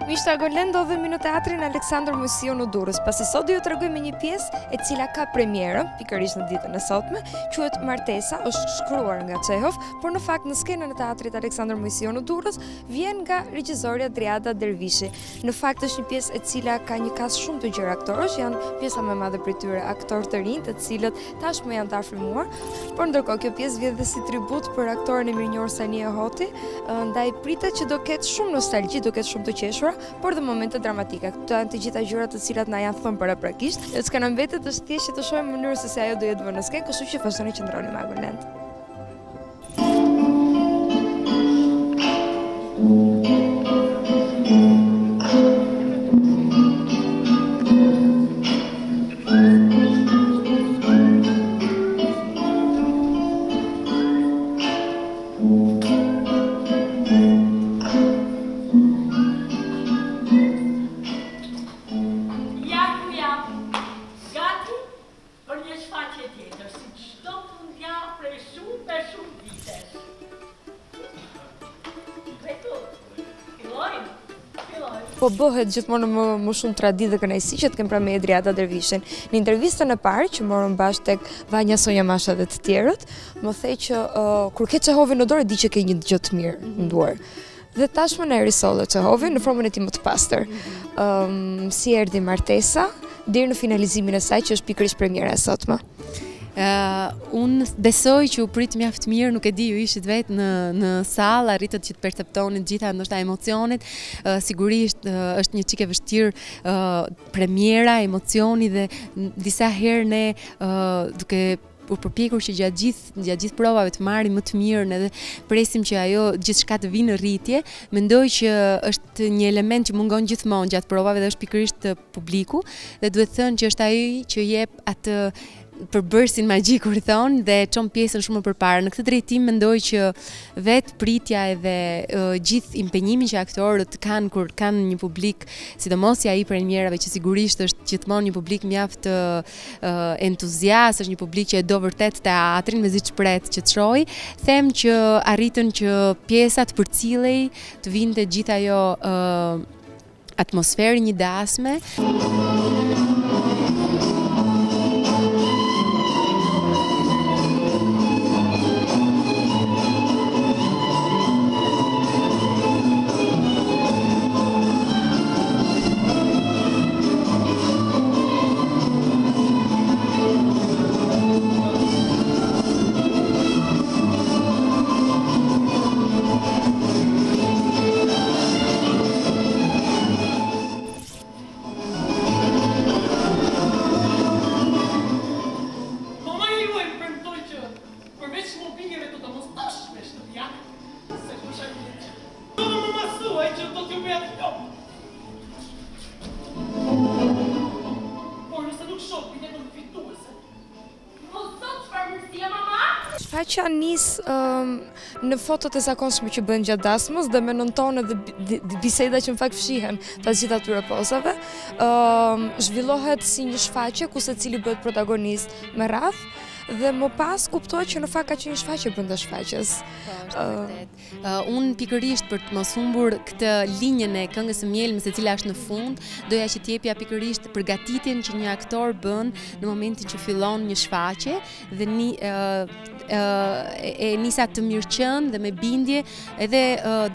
Miqtagolen ndodhemi në teatrin Aleksandër Mojsiu në Durrës, pasi sot do ju tregojmë një pjesë e cila ka premierën pikërisht në ditën e sotme, quhet Martesa, është shkruar nga Çehov, por në fakt në skenën e teatrit Aleksandër Mojsiu në Durrës vjen nga regjisorja Driada Dervishi. Në fakt është një pjesë e cila ka një kast shumë të gjerë aktorësh, janë pjesa më e madhe prej tyre aktorë të rinj, të cilët tashmë janë të afirmuar, por ndërkohë kjo pjesë vjen dhe si tribut për aktoren e mirënjohur Sania Hoti, ndaj pritet që do ketë shumë nostalgji, do ketë shumë të qeshura, por dhe momente dramatike. Këto janë të gjitha gjërat të cilat na janë thënë paraprakisht. Çka na mbetet është thjesht që të shohim mënyrën se si ajo do jetë vënë në skenë, kështu që vazhdoni qëndroni me Agolend. Po bëhet gjithmonë më shumë traditë dhe kënaqësi që të kem pra me Driada Dervishin. Në intervistën e parë që morëm bashkë tek Vanja Sonja Masha dhe të tjerët, më thej që kur ke Çehovin në dorë di që ke një gjë të mirë në duar. Dhe tashmë na eri solle Çehovi në formën e tij më të pastër. Si erdhi Martesa deri në finalizimin e saj që është pikërisht premiera e sotme. Unë besoj që u prit mjaft mirë, nuk e di, ju ishit vetë në sallë, arritët që të perceptonin gjitha ndoshta emocionet, sigurisht është një çike vështirë premiera, emocioni dhe disa herë ne duke u përpjekur që gjatë gjithë provave të marrim më të mirën edhe presim që ajo gjithçka të vinë në rritje, mendoj që është një element që mungon gjithmonë gjatë provave dhe është pikërisht publiku dhe duhet thënë që është ai që jep atë përbërësin magjik kur thonë dhe çon pjesën shumë më përpara. Në këtë drejtim mendoj që vetë pritja edhe gjithë impenjimin që aktorët kanë kur kanë një publik, sidomos si ai premierave që sigurisht është gjithmonë një publik mjaft entuziast, është një publik që e do vërtet teatrin mezi shpret që të shohë, them që arritën që pjesa të përcillej, të vinte gjithë ajo atmosferë një dasme. Shfaqja nis në fotot e zakonshme që bën gjatë dasmës dhe me nëntonë dhe biseda që në fakt fshihen pas gjithë atyre pozave. Zhvillohet si një shfaqje ku secili bëhet protagonist me radhë dhe më pas kuptohet që në fakt ka qenë një shfaqje brenda shfaqjes. Unë pikërisht për të mos humbur këtë linjën e këngës së Mjelmës e cila është në fund, doja që t'jepja pikërisht përgatitjen që një aktor bën në momentin që fillon një shfaqje dhe e nisa të mirëqen dhe me bindje, edhe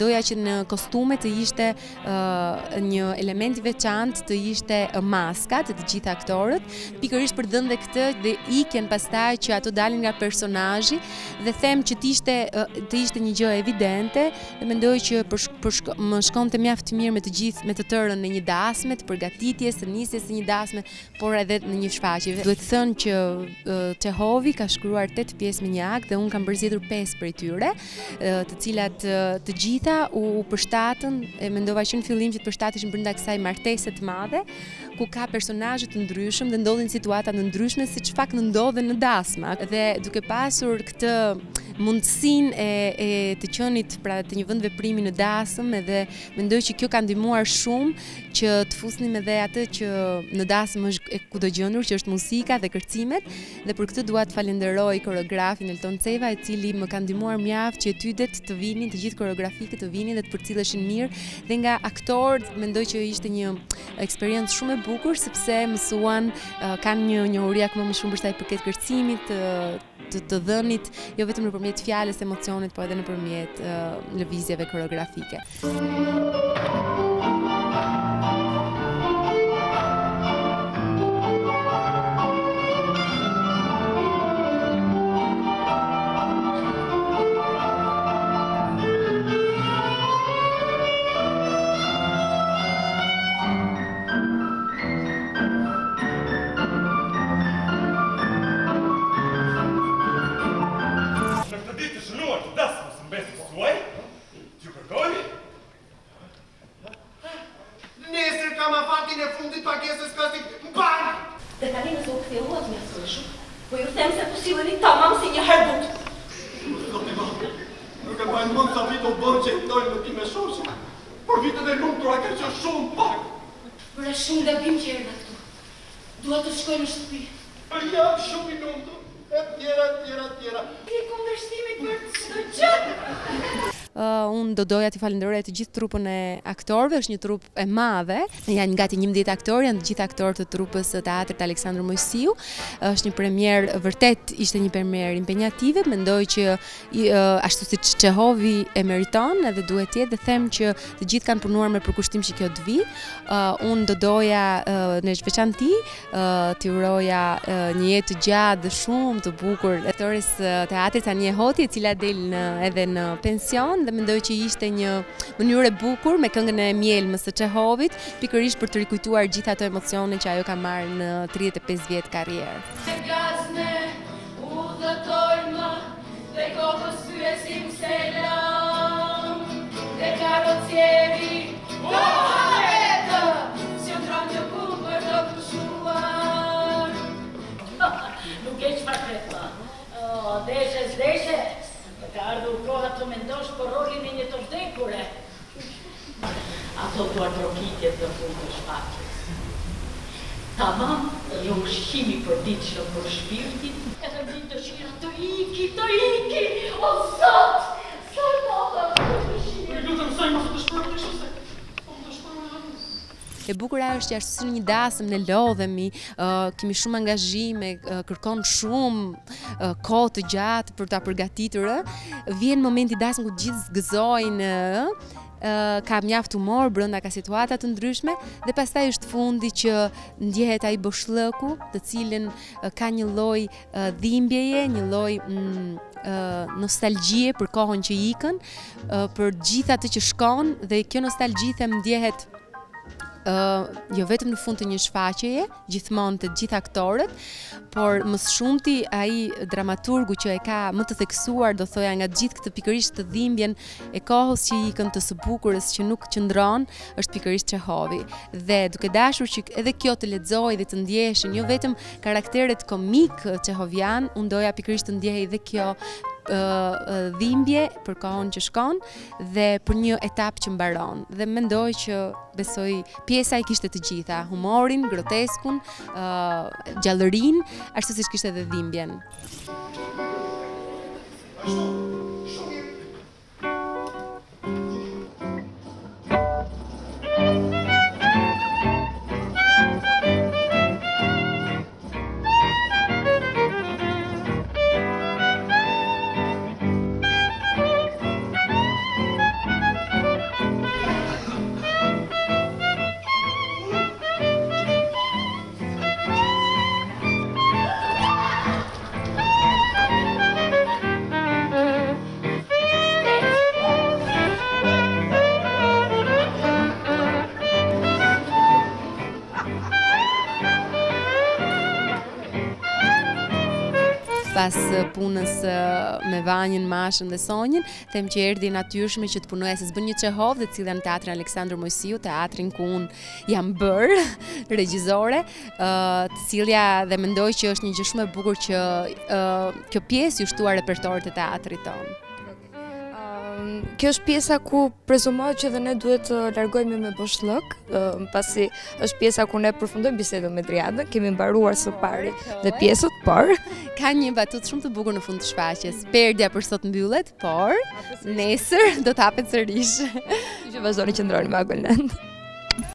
doja që në kostume të ishte një element i veçantë, të ishte maska të gjithë aktorët, pikërisht për dhënë dhe këtë dhe ikjen pastaj që ato dalin nga personazhi dhe them që të ishte një gjë evidente dhe mendoj që më shkonte mjaft mirë me të gjithë, me të tërën në një dasme të përgatitjes, të nisjes së një dasme, por edhe në një shfaqje. Duhet thënë që Çehovi ka shkruar 8 pjesë me një akt dhe unë kam përzgjedhur 5 prej tyre, të cilat të gjitha u përshtatën, e mendova që në fillim që të përshtateshin brenda kësaj martese të madhe, ku ka personazhe të ndryshëm dhe ndodhin situata të ndryshme siç fakt ndodhen në dasma. Dhe duke pasur këtë mundësinë e të qenit, pra të një vend veprimi në dasëm, edhe mendoj që kjo ka ndihmuar shumë që të fusnim edhe atë që në dasëm është kudo gjendur, që është muzika dhe kërcimet, dhe për këtë dua të falenderoj koreografin Elton Ceva, i cili më ka ndihmuar mjaft që etydet të vinin, të gjithë koreografikët të vinin dhe të përcilleshin mirë, dhe nga aktorët mendoj që ishte një eksperiencë shumë e bukur, sepse mësuan, kanë një njohuri akoma më shumë për sa i përket kërcimit, të dhënit, jo vetëm nëpërmjet fjalës, emocionit, po edhe nëpërmjet lëvizjeve koreografike. Dhe tani nëse u ktheuat mjaftueshëm, po ju them se po silleni tamam si një harbut. Nuk e bajnë mund sa vite u bërë që jetojnë në ti me shoqe, por vitet e lumtura ka qenë shumë pak. Bëra shumë gabim që erdha këtu. Dua të shkoj në shtëpi. Jam shumë i lumtur. E tjera. Ti kundërshtimit për çdo gjë. Unë do doja t'i falenderoj të gjithë trupën e aktorëve, është një trup e madhe, janë gati 11 aktorë, janë të gjithë aktorë të trupës teatrit Aleksandër Mojsiu. Është një premierë, vërtet ishte një premierë impenjative, mendoj që ashtu siç Çehovi e meriton edhe duhet të jetë, dhe them që të gjithë kanë punuar me përkushtim që kjo të vi. Unë do doja në veçanti t'i uroja një jetë të gjatë dhe shumë të bukur aktores teatrit Tania Hoti, e cila del edhe në pension, dhe mendoj që ishte një mënyrë e bukur me këngën e Mjelmës së Çehovit, pikërisht për të rikujtuar gjithë ato emocione që ajo ka marrë në 35 vjet karrierë. Se gazne, udhëtojmë, dhe kohës pyesim selam, dhe karocieri, vetë, si ndron të kumbër të pushuar. Nuk e çfarë kretma, deshe, ka ardhur koha të mendosh për rolin e një të vdekure. Ato duar trokitjet të fund të shfaqjes. Tamam, jo ushqimi për ditëshëm për shpirtin, edhe një dëshira të iki, o Zot! Sa nota për dëshirë! Lutëm saj mos të shpërë E bukur është që ashtu në një dasëm ne lodhemi, kemi shumë angazhime, kërkon shumë kohë të gjatë për ta përgatitur. Vjen momenti i dasëm ku gjithë zgëzojnë, ka mjaft humor brenda ka situata të ndryshme, dhe pastaj është fundi që ndjehet ai boshllëku, të cilin ka një lloj dhimbjeje, një lloj nostalgjie për kohën që ikën, për gjithë atë që shkon, dhe kjo nostalgji them ndjehet jo vetëm në fund të një shfaqjeje, gjithmonë të gjithë aktorët, por më së shumti ai dramaturgu që e ka më të theksuar, do thoja, nga gjithë këtë pikërisht të dhimbjen e kohës që ikën, të së bukurës që nuk qëndron, është pikërisht Çehovi. Dhe duke dashur që edhe kjo të lexojë dhe të ndjeheshin jo vetëm karakteret komik çehovian, unë doja pikërisht të ndjehej dhe kjo dhimbje për kohën që shkon dhe për një etapë që mbaron. Dhe mendoj që besoj pjesa i kishte të gjitha, humorin, groteskun, gjallërinë, ashtu siç kishte edhe dhimbjen. pas punës me Vanjën, Mashën dhe Sonjën, them që erdhi natyrshme që të punoj se s'bën një Çehov, dhe cila në teatrin Aleksandër Mojsiu, teatrin ku unë jam bërë regjizore, të cilja dhe mendoj që është një gjë shumë e bukur që kjo pjesë ju shtuar repertorit të teatrit tonë. Kjo është pjesa ku prezumohet që dhe ne duhet të largohemi me boshllëk, pasi është pjesa ku ne përfundojmë bisedën me Driadën, kemi mbaruar së pari dhe pjesët, por ka një batutë shumë të bukur në fund të shfaqjes. Perdja për sot mbyllet, por nesër do të hapet sërish. Që vazhdoni qëndroni me Agolend.